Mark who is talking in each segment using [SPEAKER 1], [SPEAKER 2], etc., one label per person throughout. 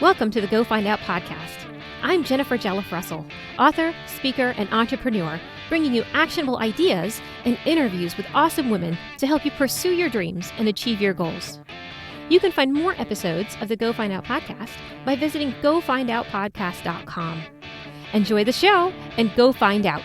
[SPEAKER 1] Welcome to the Go Find Out podcast. I'm Jennifer Jelliff-Russell, author, speaker, and entrepreneur, bringing you actionable ideas and interviews with awesome women to help you pursue your dreams and achieve your goals. You can find more episodes of the Go Find Out podcast by visiting gofindoutpodcast.com. Enjoy the show and go find out.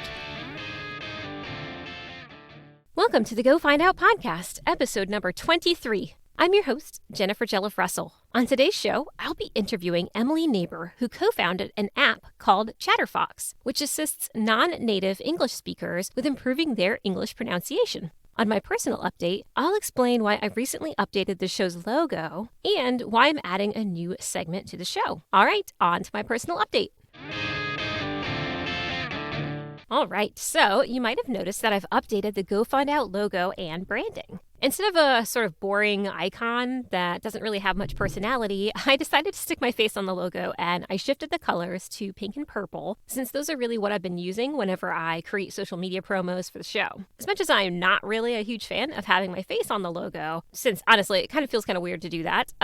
[SPEAKER 1] Welcome to the Go Find Out podcast, episode number 23. I'm your host, Jennifer Jelliff-Russell. On today's show, I'll be interviewing Emily Naber, who co-founded an app called ChatterFox, which assists non-native English speakers with improving their English pronunciation. On my personal update, I'll explain why I recently updated the show's logo and why I'm adding a new segment to the show. All right, on to my personal update. All right, so you might have noticed that I've updated the Go Find Out logo and branding. Instead of a sort of boring icon that doesn't really have much personality, I decided to stick my face on the logo and I shifted the colors to pink and purple, since those are really what I've been using whenever I create social media promos for the show. As much as I'm not really a huge fan of having my face on the logo, since honestly it kind of feels kind of weird to do that,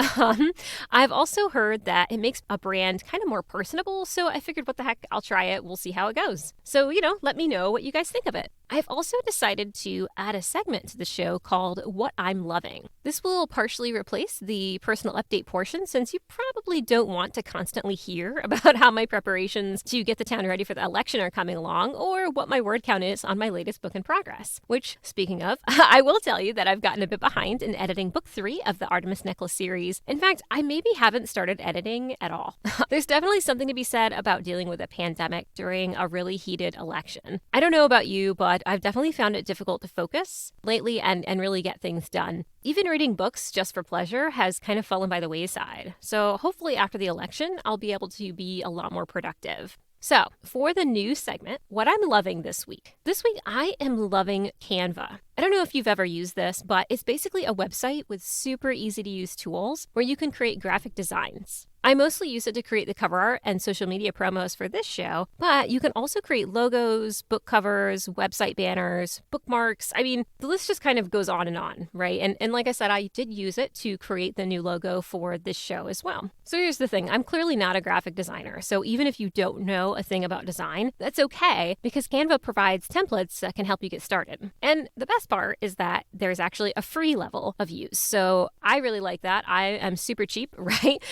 [SPEAKER 1] I've also heard that it makes a brand kind of more personable, so I figured what the heck, I'll try it, we'll see how it goes. So, let me know what you guys think of it. I've also decided to add a segment to the show called What I'm Loving. This will partially replace the personal update portion, since you probably don't want to constantly hear about how my preparations to get the town ready for the election are coming along, or what my word count is on my latest book in progress. Which, speaking of, I will tell you that I've gotten a bit behind in editing book 3 of the Artemis Necklace series. In fact, I maybe haven't started editing at all. There's definitely something to be said about dealing with a pandemic during a really heated election. I don't know about you, but I've definitely found it difficult to focus lately and really get things done. Even reading books just for pleasure has kind of fallen by the wayside. So hopefully after the election, I'll be able to be a lot more productive. So for the new segment, what I'm loving this week. This week, I am loving Canva. I don't know if you've ever used this, but it's basically a website with super easy to use tools where you can create graphic designs. I mostly use it to create the cover art and social media promos for this show, but you can also create logos, book covers, website banners, bookmarks. I mean, the list just kind of goes on, right? And like I said, I did use it to create the new logo for this show as well. So here's the thing. I'm clearly not a graphic designer. So even if you don't know a thing about design, that's okay, because Canva provides templates that can help you get started. And the best part is that there's actually a free level of use. So I really like that. I am super cheap, right?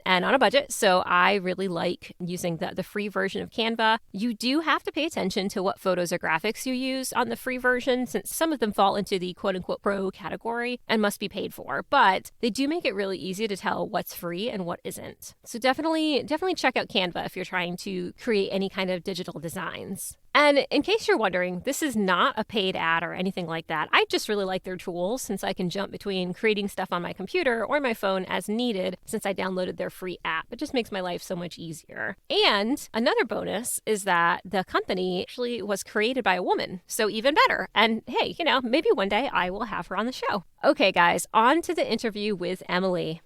[SPEAKER 1] And on a budget, so I really like using the free version of Canva. You do have to pay attention to what photos or graphics you use on the free version, since some of them fall into the quote-unquote pro category and must be paid for, but they do make it really easy to tell what's free and what isn't. So definitely check out Canva if you're trying to create any kind of digital designs. And in case you're wondering, this is not a paid ad or anything like that. I just really like their tools, since I can jump between creating stuff on my computer or my phone as needed, since I downloaded their free app. It just makes my life so much easier. And another bonus is that the company actually was created by a woman, so even better. And hey, maybe one day I will have her on the show. Okay, guys, on to the interview with Emily.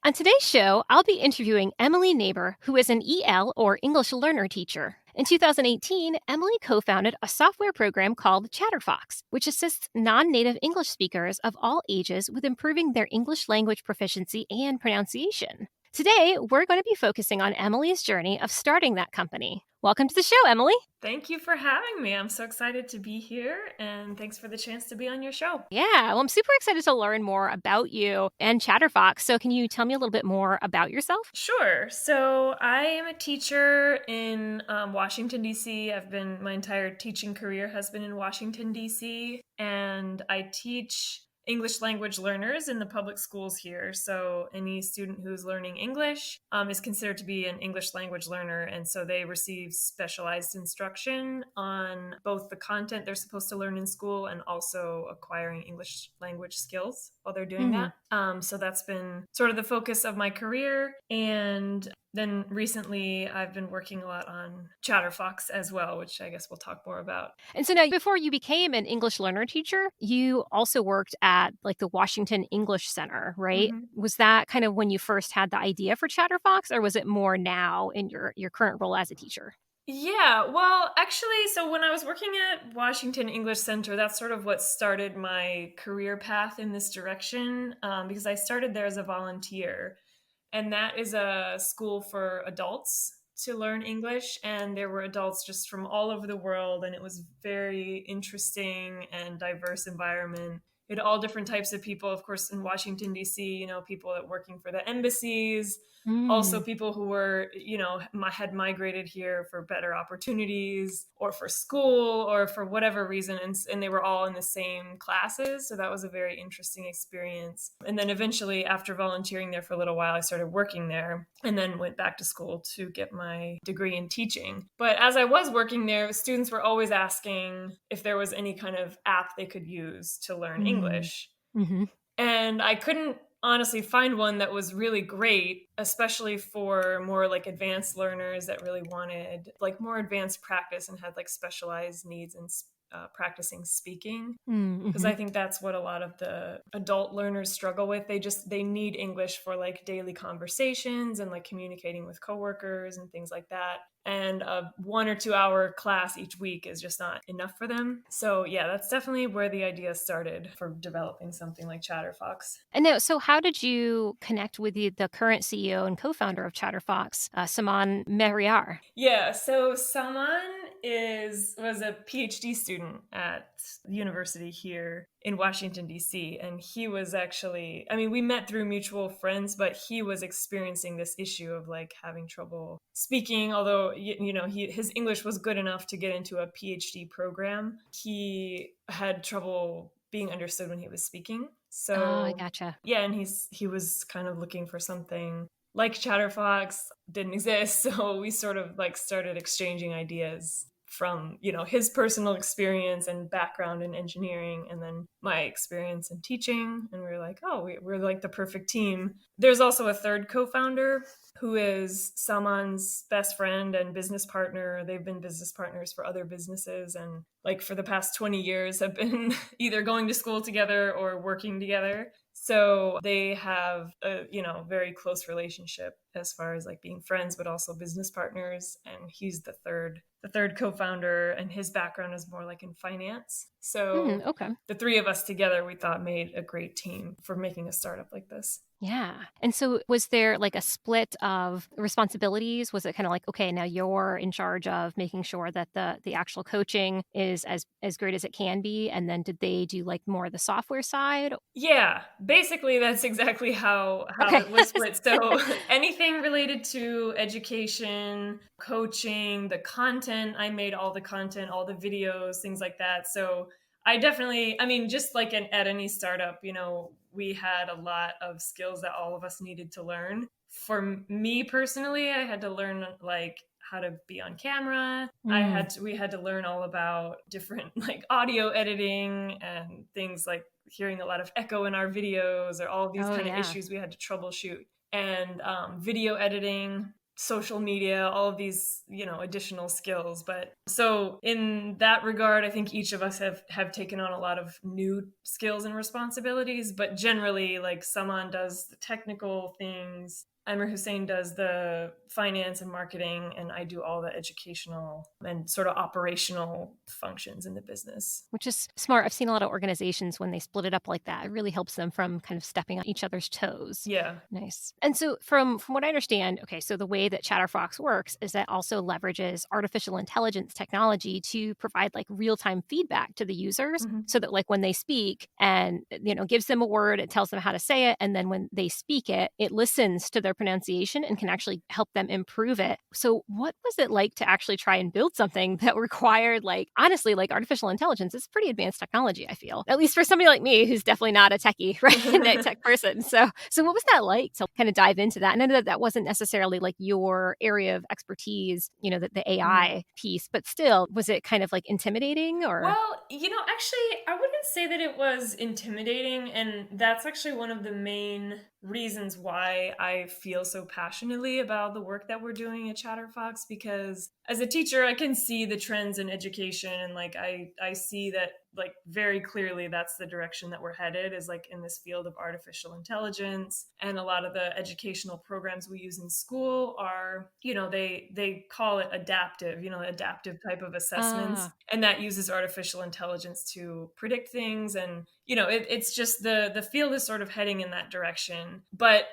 [SPEAKER 1] On today's show, I'll be interviewing Emily Naber, who is an EL or English learner teacher. In 2018, Emily co-founded a software program called ChatterFox, which assists non-native English speakers of all ages with improving their English language proficiency and pronunciation. Today, we're going to be focusing on Emily's journey of starting that company. Welcome to the show, Emily.
[SPEAKER 2] Thank you for having me. I'm so excited to be here, and thanks for the chance to be on your show.
[SPEAKER 1] Yeah, well, I'm super excited to learn more about you and ChatterFox. So can you tell me a little bit more about yourself?
[SPEAKER 2] Sure. So I am a teacher in Washington, D.C. My entire teaching career has been in Washington, D.C., and I teach English language learners in the public schools here. So any student who's learning English is considered to be an English language learner. And so they receive specialized instruction on both the content they're supposed to learn in school and also acquiring English language skills while they're doing that. So that's been sort of the focus of my career. And then recently, I've been working a lot on ChatterFox as well, which I guess we'll talk more about.
[SPEAKER 1] And so now, before you became an English learner teacher, you also worked at the Washington English Center, right? Mm-hmm. Was that kind of when you first had the idea for ChatterFox, or was it more now in your current role as a teacher?
[SPEAKER 2] Yeah, well, actually, so when I was working at Washington English Center, that's sort of what started my career path in this direction, because I started there as a volunteer. And that is a school for adults to learn English. And there were adults just from all over the world. And it was very interesting and diverse environment. It had all different types of people, of course, in Washington, D.C., people that working for the embassies, also
[SPEAKER 1] Mm.
[SPEAKER 2] people who were, had migrated here for better opportunities or for school or for whatever reason. And they were all in the same classes. So that was a very interesting experience. And then eventually, after volunteering there for a little while, I started working there and then went back to school to get my degree in teaching. But as I was working there, students were always asking if there was any kind of app they could use to learn
[SPEAKER 1] Mm.
[SPEAKER 2] English.
[SPEAKER 1] Hmm.
[SPEAKER 2] And I couldn't honestly find one that was really great, especially for more like advanced learners that really wanted like more advanced practice and had like specialized needs in practicing speaking, because
[SPEAKER 1] Mm-hmm.
[SPEAKER 2] I think that's what a lot of the adult learners struggle with. They need English for like daily conversations and like communicating with coworkers and things like that. And a 1 or 2 hour class each week is just not enough for them. So yeah, that's definitely where the idea started for developing something like ChatterFox.
[SPEAKER 1] And now, so how did you connect with the current CEO and co-founder of ChatterFox, Saman Mehriar?
[SPEAKER 2] Yeah, so Salman is was a PhD student at the university here in Washington D.C. and he was actually, I mean, we met through mutual friends, but he was experiencing this issue of like having trouble speaking, although his English was good enough to get into a PhD program. He had trouble being understood when he was speaking.
[SPEAKER 1] Oh, I
[SPEAKER 2] So,
[SPEAKER 1] gotcha.
[SPEAKER 2] yeah, and he was kind of looking for something like ChatterFox didn't exist. So we sort of like started exchanging ideas from, his personal experience and background in engineering and then my experience in teaching. And we were like, oh, we're like the perfect team. There's also a third co-founder who is Salman's best friend and business partner. They've been business partners for other businesses and like for the past 20 years have been either going to school together or working together. So they have a, very close relationship as far as like being friends, but also business partners. And he's the third co-founder, and his background is more like in finance.
[SPEAKER 1] Hmm,
[SPEAKER 2] So
[SPEAKER 1] okay.
[SPEAKER 2] the three of us together, we thought made a great team for making a startup like this.
[SPEAKER 1] Yeah. And so was there like a split of responsibilities? Was it kind of like, okay, now you're in charge of making sure that the actual coaching is as great as it can be? And then did they do like more of the software side?
[SPEAKER 2] Yeah, basically that's exactly how
[SPEAKER 1] Okay.
[SPEAKER 2] it was split. So anything related to education, coaching, the content, I made all the content, all the videos, things like that. So I definitely, I mean, just like at any startup, we had a lot of skills that all of us needed to learn. For me personally, I had to learn like how to be on camera.
[SPEAKER 1] Mm.
[SPEAKER 2] We had to learn all about different like audio editing and things like hearing a lot of echo in our videos or all of these
[SPEAKER 1] Oh
[SPEAKER 2] kind of
[SPEAKER 1] yeah.
[SPEAKER 2] issues we had to troubleshoot, and video editing, social media, all of these additional skills. But so in that regard, I think each of us have taken on a lot of new skills and responsibilities, but generally like Saman does the technical things, Amir Hussein does the finance and marketing, and I do all the educational and sort of operational functions in the business.
[SPEAKER 1] Which is smart. I've seen a lot of organizations when they split it up like that. It really helps them from kind of stepping on each other's toes.
[SPEAKER 2] Yeah.
[SPEAKER 1] Nice. And so from what I understand, okay, so the way that ChatterFox works is that also leverages artificial intelligence technology to provide like real-time feedback to the users
[SPEAKER 2] Mhm.
[SPEAKER 1] so that like when they speak and gives them a word, it tells them how to say it, and then when they speak it, it listens to their pronunciation and can actually help them improve it. So what was it like to actually try and build something that required like honestly like artificial intelligence? It's pretty advanced technology, I feel. At least for somebody like me who's definitely not a techie, right? A tech person. So what was that like to kind of dive into that? And I know that that wasn't necessarily like your area of expertise, the
[SPEAKER 2] Mm.
[SPEAKER 1] AI piece, but still, was it kind of like intimidating or?
[SPEAKER 2] Well, actually, I wouldn't say that it was intimidating. And that's actually one of the main reasons why I feel so passionately about the work that we're doing at ChatterFox. Because as a teacher, I can see the trends in education. And like, I see that like very clearly that's the direction that we're headed, is like in this field of artificial intelligence. And a lot of the educational programs we use in school are, they call it adaptive, adaptive type of assessments,
[SPEAKER 1] Ah.
[SPEAKER 2] and that uses artificial intelligence to predict things. And it's just the field is sort of heading in that direction. But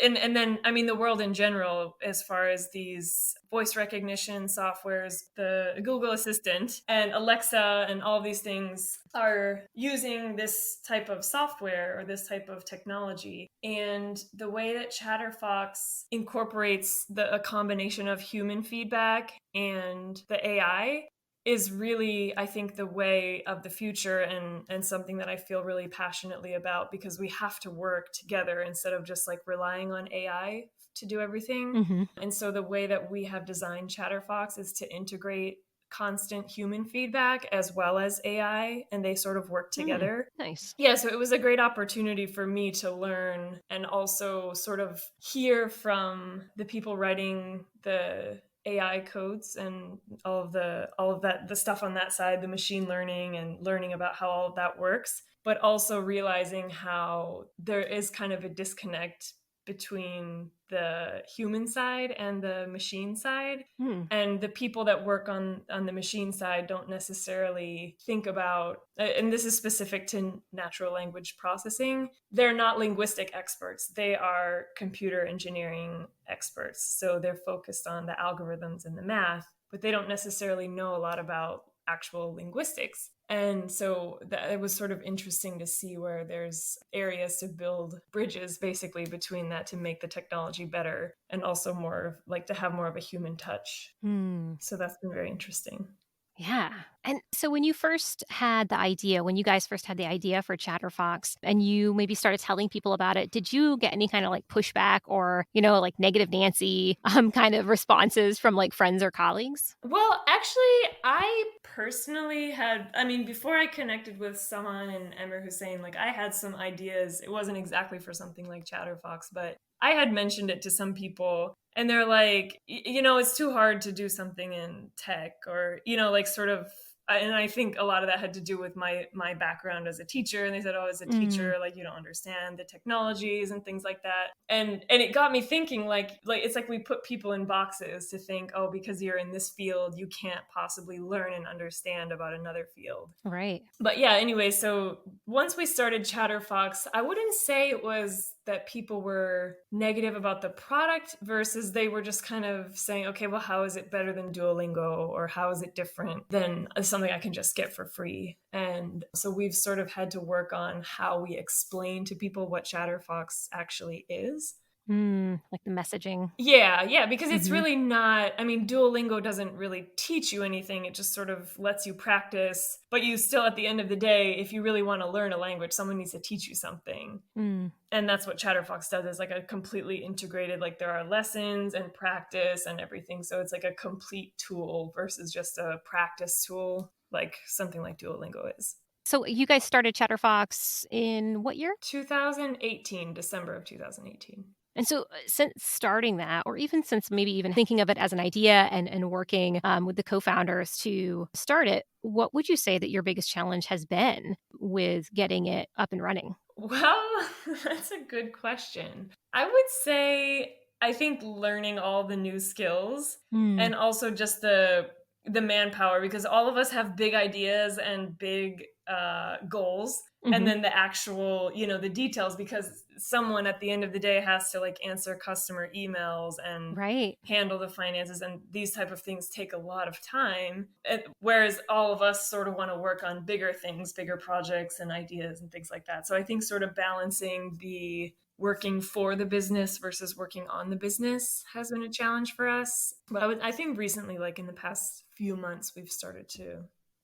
[SPEAKER 2] and then I mean the world in general, as far as these voice recognition softwares, the Google Assistant and Alexa and all these things are using this type of software or this type of technology. And the way that ChatterFox incorporates a combination of human feedback and the AI is really, I think, the way of the future, and something that I feel really passionately about, because we have to work together instead of just like relying on AI to do everything.
[SPEAKER 1] Mm-hmm.
[SPEAKER 2] And so the way that we have designed ChatterFox is to integrate constant human feedback as well as AI, and they sort of work together.
[SPEAKER 1] Nice.
[SPEAKER 2] Yeah, so it was a great opportunity for me to learn and also sort of hear from the people writing the AI codes and all of that, the stuff on that side, the machine learning, and learning about how all of that works, but also realizing how there is kind of a disconnect between the human side and the machine side.
[SPEAKER 1] Mm.
[SPEAKER 2] And the people that work on the machine side don't necessarily think about, and this is specific to natural language processing, they're not linguistic experts, they are computer engineering experts. So they're focused on the algorithms and the math, but they don't necessarily know a lot about actual linguistics. And so it was sort of interesting to see where there's areas to build bridges basically between that to make the technology better, and also more like to have more of a human touch. So that's been very interesting.
[SPEAKER 1] Yeah. And so when you first had the idea, when you guys first had the idea for ChatterFox and you maybe started telling people about it, did you get any kind of like pushback or, like negative Nancy kind of responses from like friends or colleagues?
[SPEAKER 2] Well, actually, I personally I mean, before I connected with someone and Emmer Hussein, like I had some ideas. It wasn't exactly for something like ChatterFox, but I had mentioned it to some people, and they're like, it's too hard to do something in tech, or, like sort of. And I think a lot of that had to do with my background as a teacher. And they said, "Oh, as a teacher, like you don't understand the technologies and things like that." And it got me thinking, like it's like we put people in boxes to think, oh, because you're in this field, you can't possibly learn and understand about another field.
[SPEAKER 1] Right.
[SPEAKER 2] But yeah, anyway, so once we started ChatterFox, I wouldn't say it was that people were negative about the product, versus they were just kind of saying, okay, well, how is it better than Duolingo, or how is it different than something I can just get for free? And so we've sort of had to work on how we explain to people what ChatterFox actually is.
[SPEAKER 1] Like the messaging.
[SPEAKER 2] Yeah, because it's
[SPEAKER 1] Mm-hmm.
[SPEAKER 2] really not, I mean, Duolingo doesn't really teach you anything. It just sort of lets you practice. But you still, at the end of the day, if you really want to learn a language, someone needs to teach you something.
[SPEAKER 1] Mm.
[SPEAKER 2] And that's what ChatterFox does, is like a completely integrated, like there are lessons and practice and everything. So it's like a complete tool versus just a practice tool, like something like Duolingo is.
[SPEAKER 1] So you guys started ChatterFox in what year?
[SPEAKER 2] 2018, December of 2018.
[SPEAKER 1] And so, since starting that, or even since maybe even thinking of it as an idea and working with the co founders to start it, what would you say that your biggest challenge has been with getting it up and running?
[SPEAKER 2] Well, that's a good question. I would say I think learning all the new skills,
[SPEAKER 1] Mm.
[SPEAKER 2] and also just the manpower, because all of us have big ideas and big goals, and
[SPEAKER 1] Hmm.
[SPEAKER 2] then the actual, the details, because someone at the end of the day has to like answer customer emails and
[SPEAKER 1] Right.
[SPEAKER 2] handle the finances, and these type of things take a lot of time. Whereas all of us sort of want to work on bigger things, bigger projects and ideas and things like that. So I think sort of balancing the working for the business versus working on the business has been a challenge for us. But I think recently, like in the past few months, we've started to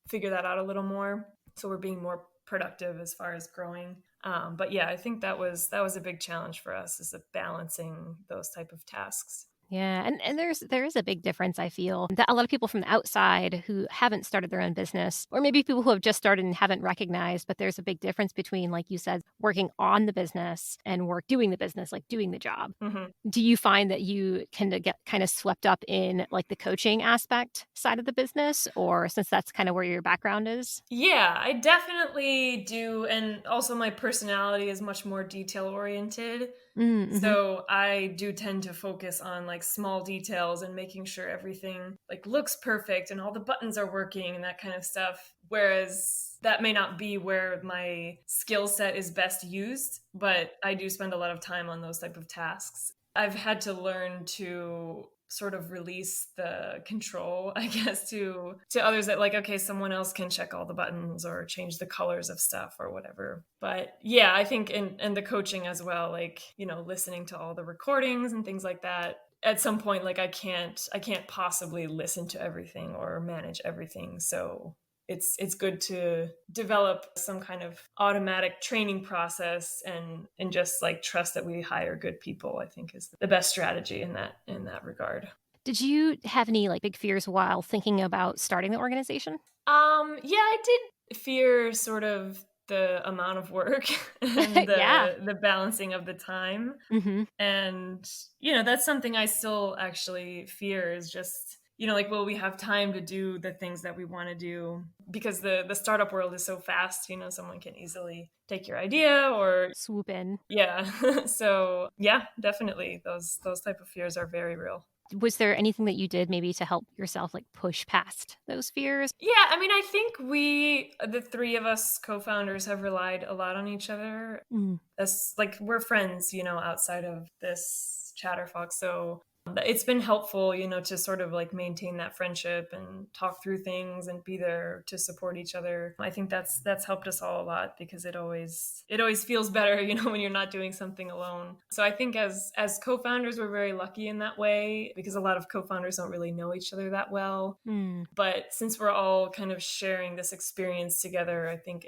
[SPEAKER 2] figure that out a little more. So we're being more productive as far as growing. But yeah, I think that was a big challenge for us, is of balancing those type of tasks.
[SPEAKER 1] Yeah, and there is a big difference, I feel, that a lot of people from the outside who haven't started their own business, or maybe people who have just started and haven't recognized, but there's a big difference between, like you said, working on the business and work doing the business, like doing the job.
[SPEAKER 2] Mhm.
[SPEAKER 1] Do you find that you can get kind of swept up in like the coaching aspect side of the business, or since that's kind of where your background is?
[SPEAKER 2] Yeah, I definitely do. And also, my personality is much more detail oriented.
[SPEAKER 1] Mm-hmm.
[SPEAKER 2] So I do tend to focus on like small details and making sure everything like looks perfect and all the buttons are working and that kind of stuff. Whereas that may not be where my skill set is best used, but I do spend a lot of time on those type of tasks. I've had to learn to sort of release the control, I guess, to others that like, okay, someone else can check all the buttons or change the colors of stuff or whatever. But yeah, I think in the coaching as well, like, listening to all the recordings and things like that. At some point, like I can't possibly listen to everything or manage everything. So it's good to develop some kind of automatic training process and just like trust that we hire good people. I think is the best strategy in that regard.
[SPEAKER 1] Did you have any like big fears while thinking about starting the organization?
[SPEAKER 2] Yeah, I did fear sort of the amount of work and
[SPEAKER 1] Yeah.
[SPEAKER 2] the balancing of the time.
[SPEAKER 1] Mm-hmm.
[SPEAKER 2] And, that's something I still actually fear is just, like, will we have time to do the things that we want to do? Because the startup world is so fast, someone can easily take your idea or,
[SPEAKER 1] Swoop in.
[SPEAKER 2] yeah. So, yeah, definitely. Those type of fears are very real.
[SPEAKER 1] Was there anything that you did maybe to help yourself like push past those fears?
[SPEAKER 2] Yeah, I mean, I think the three of us co-founders have relied a lot on each other.
[SPEAKER 1] Mm.
[SPEAKER 2] As like we're friends, outside of this ChatterFox. So it's been helpful, to sort of like maintain that friendship and talk through things and be there to support each other. I think that's helped us all a lot because it always feels better, when you're not doing something alone. So I think as co-founders, we're very lucky in that way because a lot of co-founders don't really know each other that well.
[SPEAKER 1] Mm.
[SPEAKER 2] But since we're all kind of sharing this experience together, I think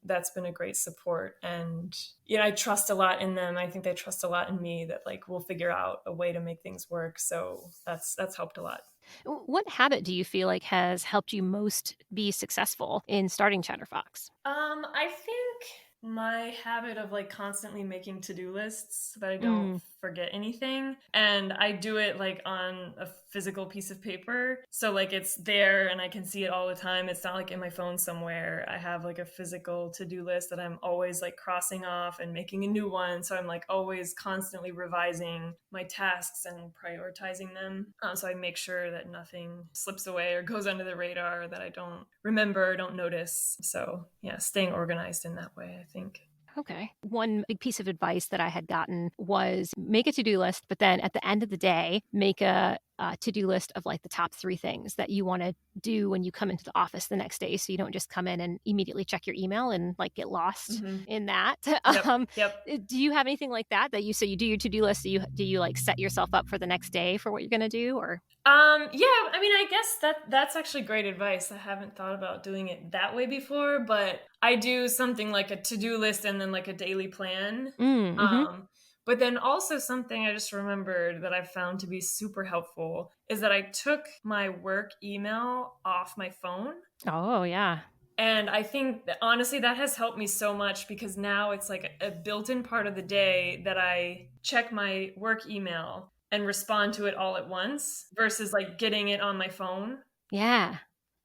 [SPEAKER 2] that's been a great support. And I trust a lot in them. I think they trust a lot in me that like we'll figure out a way to make things work. So that's helped a lot.
[SPEAKER 1] What habit do you feel like has helped you most be successful in starting ChatterFox?
[SPEAKER 2] I think my habit of like constantly making to-do lists so that I don't
[SPEAKER 1] Mm.
[SPEAKER 2] forget anything. And I do it like on a physical piece of paper. So like it's there and I can see it all the time. It's not like in my phone somewhere. I have like a physical to-do list that I'm always like crossing off and making a new one. So I'm like always constantly revising my tasks and prioritizing them. So I make sure that nothing slips away or goes under the radar or that I don't remember, don't notice. So yeah, staying organized in that way, I think.
[SPEAKER 1] Okay. One big piece of advice that I had gotten was make a to do list, but then at the end of the day, make a to do list of like the top three things that you want to do when you come into the office the next day. So you don't just come in and immediately check your email and like get lost
[SPEAKER 2] Mm-hmm.
[SPEAKER 1] in that.
[SPEAKER 2] Yep. Yep.
[SPEAKER 1] Do you have anything like that so you do your to do list? Do you like set yourself up for the next day for what you're going to do or?
[SPEAKER 2] Yeah, I mean, I guess that's actually great advice. I haven't thought about doing it that way before, but I do something like a to-do list and then like a daily plan.
[SPEAKER 1] Mm-hmm.
[SPEAKER 2] But then also something I just remembered that I found to be super helpful is that I took my work email off my phone.
[SPEAKER 1] Oh, yeah.
[SPEAKER 2] And I think that honestly, that has helped me so much because now it's like a built-in part of the day that I check my work email and respond to it all at once versus like getting it on my phone.
[SPEAKER 1] Yeah.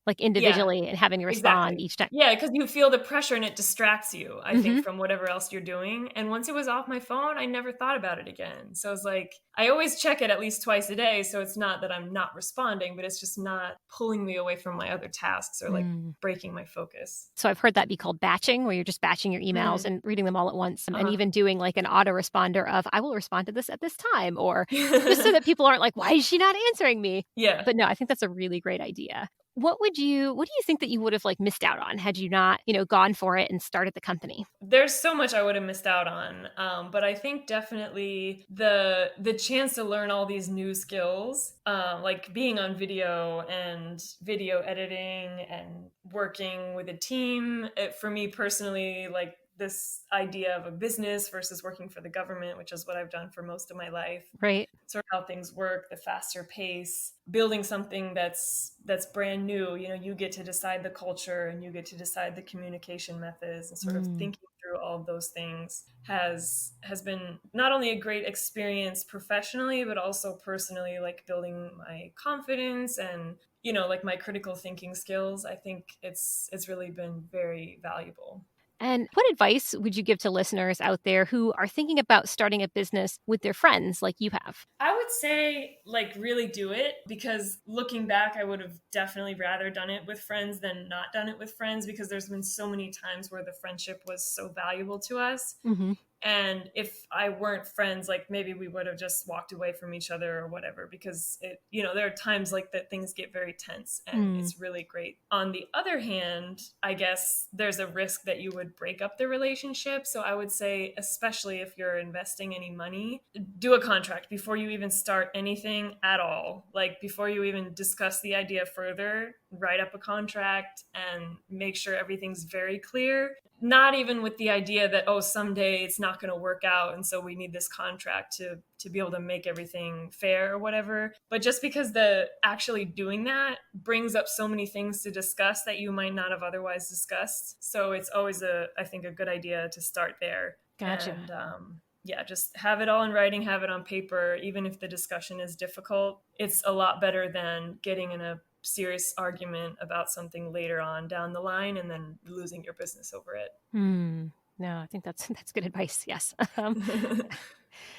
[SPEAKER 1] Like
[SPEAKER 2] Yeah,
[SPEAKER 1] individually and having to respond
[SPEAKER 2] exactly.
[SPEAKER 1] each time.
[SPEAKER 2] Yeah, because you feel the pressure and it distracts you, I think,
[SPEAKER 1] Mm-hmm.
[SPEAKER 2] from whatever else you're doing. And once it was off my phone, I never thought about it again. So it's like, I always check it at least twice a day. So it's not that I'm not responding, but it's just not pulling me away from my other tasks or like
[SPEAKER 1] Mm.
[SPEAKER 2] breaking my focus.
[SPEAKER 1] So I've heard that be called batching, where you're just batching your emails
[SPEAKER 2] Mm.
[SPEAKER 1] and reading them all at once, and
[SPEAKER 2] Uh-huh.
[SPEAKER 1] even doing like an autoresponder of "I will respond to this at this time," or just so that people aren't like, "Why is she not answering me?"
[SPEAKER 2] Yeah.
[SPEAKER 1] But no, I think that's a really great idea. What do you think that you would have like missed out on had you not, gone for it and started the company?
[SPEAKER 2] There's so much I would have missed out on, but I think definitely the chance to learn all these new skills, like being on video and video editing and working with a team. For me personally, like this idea of a business versus working for the government, which is what I've done for most of my life.
[SPEAKER 1] Right.
[SPEAKER 2] Sort of how things work, the faster pace, building something that's brand new. You get to decide the culture and you get to decide the communication methods, and sort of thinking through all of those things has been not only a great experience professionally, but also personally, like building my confidence and like my critical thinking skills. I think it's really been very valuable.
[SPEAKER 1] And what advice would you give to listeners out there who are thinking about starting a business with their friends like you have?
[SPEAKER 2] I would say, like, really do it, because looking back, I would have definitely rather done it with friends than not done it with friends, because there's been so many times where the friendship was so valuable to us.
[SPEAKER 1] Mm-hmm.
[SPEAKER 2] And if I weren't friends, like maybe we would have just walked away from each other or whatever, because there are times like that things get very tense, and it's really great. On the other hand, I guess there's a risk that you would break up the relationship. So I would say, especially if you're investing any money, do a contract before you even start anything at all. Like before you even discuss the idea further, write up a contract and make sure everything's very clear. Not even with the idea that, oh, someday it's not going to work out, and so we need this contract to be able to make everything fair or whatever. But just because the actually doing that brings up so many things to discuss that you might not have otherwise discussed. So it's always I think a good idea to start there.
[SPEAKER 1] Gotcha.
[SPEAKER 2] And just have it all in writing, have it on paper. Even if the discussion is difficult, it's a lot better than getting in a serious argument about something later on down the line and then losing your business over it.
[SPEAKER 1] No, I think that's good advice. Yes.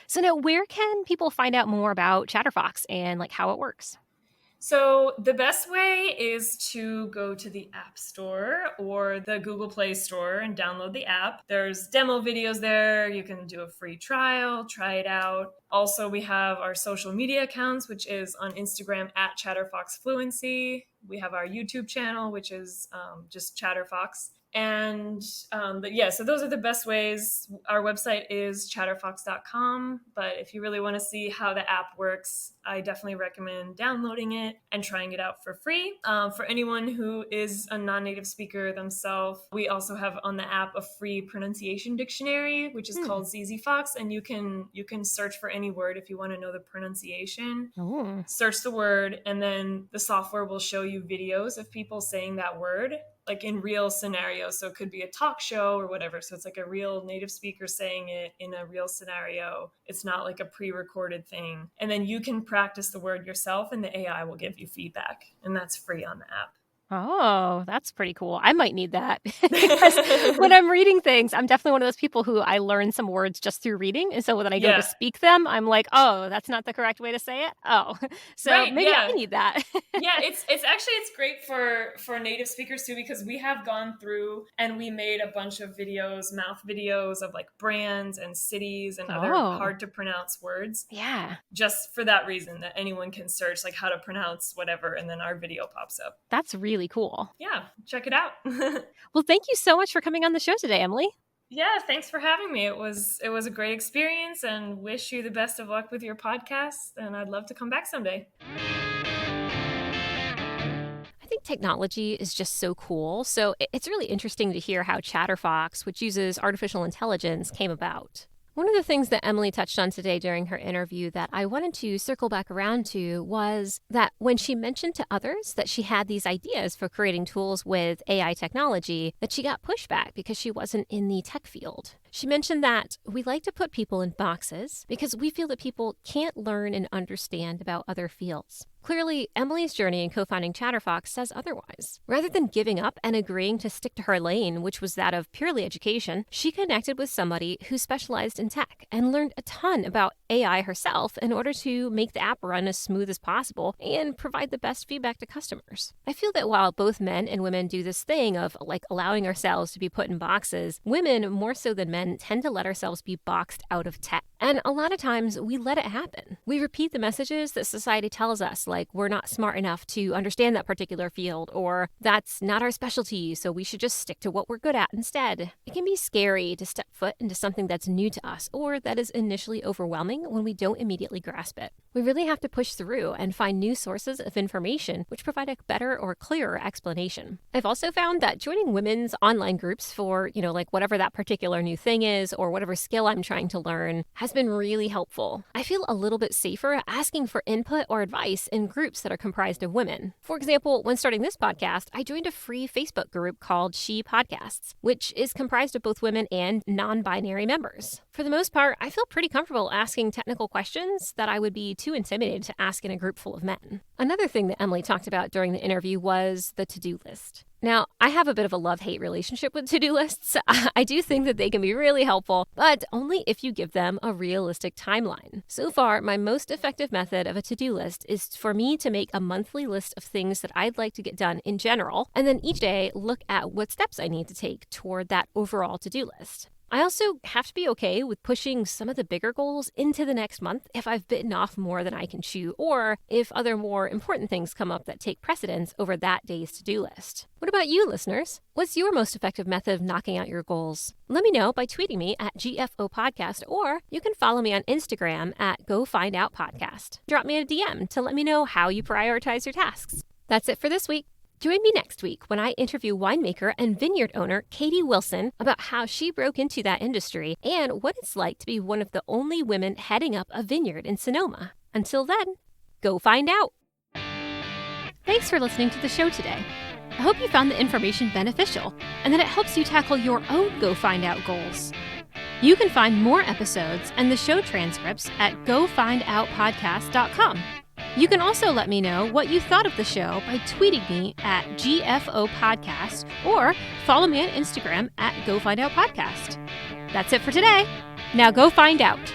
[SPEAKER 1] So now, where can people find out more about ChatterFox and like how it works?
[SPEAKER 2] So the best way is to go to the App Store or the Google Play Store and download the app. There's demo videos there. You can do a free trial, try it out. Also, we have our social media accounts, which is on Instagram at ChatterFoxFluency. We have our YouTube channel, which is just ChatterFox. And so those are the best ways. Our website is chatterfox.com. But if you really want to see how the app works, I definitely recommend downloading it and trying it out for free. For anyone who is a non-native speaker themselves, we also have on the app a free pronunciation dictionary, which is called ZZ Fox. And you can search for any word if you want to know the pronunciation. Search the word, and then the software will show you videos of people saying that word, like in real scenarios. So it could be a talk show or whatever. So it's like a real native speaker saying it in a real scenario. It's not like a pre-recorded thing. And then you can practice the word yourself, and the AI will give you feedback. And that's free on the app.
[SPEAKER 1] Oh, that's pretty cool. I might need that because when I'm reading things, I'm definitely one of those people who I learn some words just through reading. And so when I go to speak them, I'm like, oh, that's not the correct way to say it. Oh, so maybe I need that.
[SPEAKER 2] It's great for native speakers too, because we have gone through and we made a bunch of videos, mouth videos of like brands and cities and other hard to pronounce words.
[SPEAKER 1] Yeah.
[SPEAKER 2] Just for that reason, that anyone can search like how to pronounce whatever, and then our video pops up.
[SPEAKER 1] That's really cool.
[SPEAKER 2] Yeah, check it out.
[SPEAKER 1] Well, thank you so much for coming on the show today, Emily.
[SPEAKER 2] Yeah, thanks for having me. It was a great experience, and wish you the best of luck with your podcast, and I'd love to come back someday.
[SPEAKER 1] I think technology is just so cool. So it's really interesting to hear how ChatterFox, which uses artificial intelligence, came about. One of the things that Emily touched on today during her interview that I wanted to circle back around to was that when she mentioned to others that she had these ideas for creating tools with AI technology, that she got pushback because she wasn't in the tech field. She mentioned that we like to put people in boxes because we feel that people can't learn and understand about other fields. Clearly, Emily's journey in co-founding ChatterFox says otherwise. Rather than giving up and agreeing to stick to her lane, which was that of purely education, she connected with somebody who specialized in tech and learned a ton about AI herself in order to make the app run as smooth as possible and provide the best feedback to customers. I feel that while both men and women do this thing of like allowing ourselves to be put in boxes, women more so than men tend to let ourselves be boxed out of tech. And a lot of times we let it happen. We repeat the messages that society tells us, like we're not smart enough to understand that particular field, or that's not our specialty, so we should just stick to what we're good at instead. It can be scary to step foot into something that's new to us or that is initially overwhelming when we don't immediately grasp it. We really have to push through and find new sources of information which provide a better or clearer explanation. I've also found that joining women's online groups for, like whatever that particular new thing is or whatever skill I'm trying to learn has been really helpful. I feel a little bit safer asking for input or advice in groups that are comprised of women. For example, when starting this podcast, I joined a free Facebook group called She Podcasts, which is comprised of both women and non-binary members. For the most part, I feel pretty comfortable asking technical questions that I would be too intimidated to ask in a group full of men. Another thing that Emily talked about during the interview was the to-do list. Now, I have a bit of a love-hate relationship with to-do lists. I do think that they can be really helpful, but only if you give them a realistic timeline. So far, my most effective method of a to-do list is for me to make a monthly list of things that I'd like to get done in general, and then each day look at what steps I need to take toward that overall to-do list. I also have to be okay with pushing some of the bigger goals into the next month if I've bitten off more than I can chew, or if other more important things come up that take precedence over that day's to-do list. What about you, listeners? What's your most effective method of knocking out your goals? Let me know by tweeting me at GFO Podcast, or you can follow me on Instagram at GoFindOutPodcast. Drop me a DM to let me know how you prioritize your tasks. That's it for this week. Join me next week when I interview winemaker and vineyard owner Katie Wilson about how she broke into that industry and what it's like to be one of the only women heading up a vineyard in Sonoma. Until then, go find out. Thanks for listening to the show today. I hope you found the information beneficial and that it helps you tackle your own Go Find Out goals. You can find more episodes and the show transcripts at gofindoutpodcast.com. You can also let me know what you thought of the show by tweeting me at GFO Podcast or follow me on Instagram at GoFindOutPodcast. That's it for today. Now go find out.